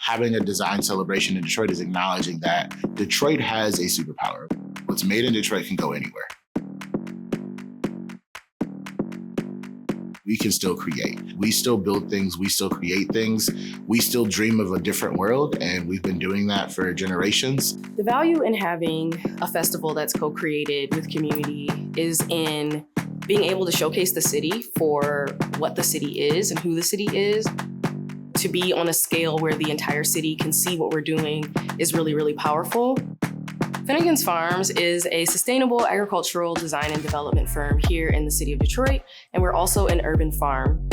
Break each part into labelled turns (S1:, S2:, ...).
S1: Having a design celebration in Detroit is acknowledging that Detroit has a superpower. What's made in Detroit can go anywhere. We can still create. We still build things. We still create things. We still dream of a different world, and we've been doing that for generations.
S2: The value in having a festival that's co-created with community is in being able to showcase the city for what the city is and who the city is. To be on a scale where the entire city can see what we're doing is really, really powerful. Finnegan's Farms is a sustainable agricultural design and development firm here in the city of Detroit, and we're also an urban farm.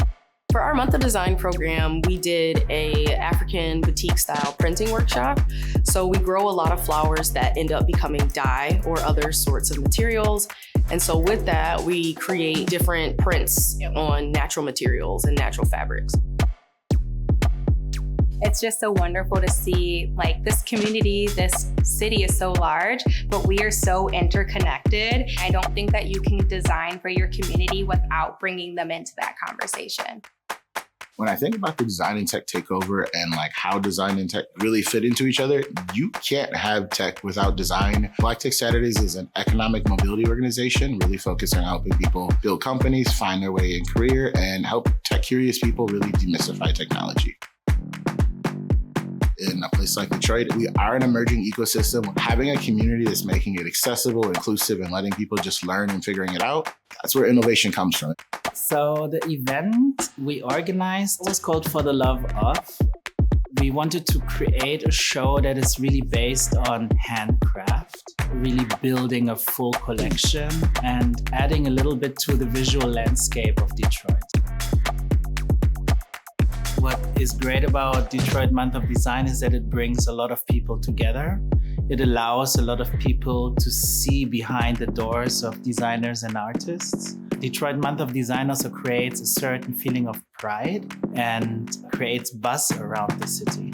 S2: For our Month of Design program, we did a African boutique style printing workshop. So we grow a lot of flowers that end up becoming dye or other sorts of materials. And so with that, we create different prints on natural materials and natural fabrics.
S3: It's just so wonderful to see like this community, this city is so large, but we are so interconnected. I don't think that you can design for your community without bringing them into that conversation.
S1: When I think about the design and tech takeover and like how design and tech really fit into each other, you can't have tech without design. Black Tech Saturdays is an economic mobility organization really focused on helping people build companies, find their way in career, and help tech-curious people really demystify technology. In a place like Detroit, we are an emerging ecosystem. Having a community that's making it accessible, inclusive, and letting people just learn and figuring it out, that's where innovation comes from.
S4: So the event we organized was called For the Love Of. We wanted to create a show that is really based on handcraft, really building a full collection and adding a little bit to the visual landscape of Detroit. What is great about Detroit Month of Design is that it brings a lot of people together. It allows a lot of people to see behind the doors of designers and artists. Detroit Month of Design also creates a certain feeling of pride and creates buzz around the city.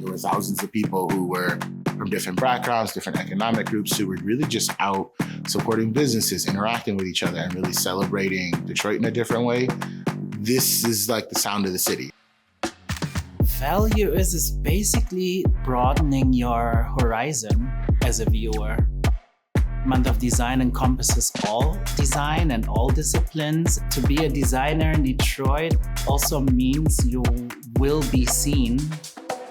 S1: There were thousands of people who were from different backgrounds, different economic groups, who were really just out supporting businesses, interacting with each other, and really celebrating Detroit in a different way. This is like the sound of the city.
S4: Value is basically broadening your horizon as a viewer. Month of Design encompasses all design and all disciplines. To be a designer in Detroit also means you will be seen.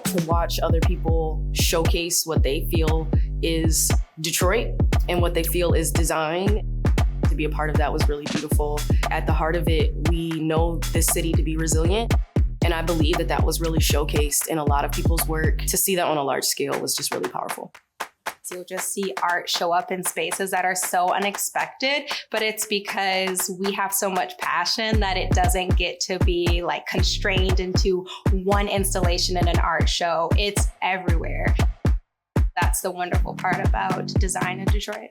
S2: To watch other people showcase what they feel is Detroit and what they feel is design. To be a part of that was really beautiful. At the heart of it, we know this city to be resilient. And I believe that that was really showcased in a lot of people's work. To see that on a large scale was just really powerful.
S3: You'll just see art show up in spaces that are so unexpected, but it's because we have so much passion that it doesn't get to be like constrained into one installation in an art show. It's everywhere. That's the wonderful part about design in Detroit.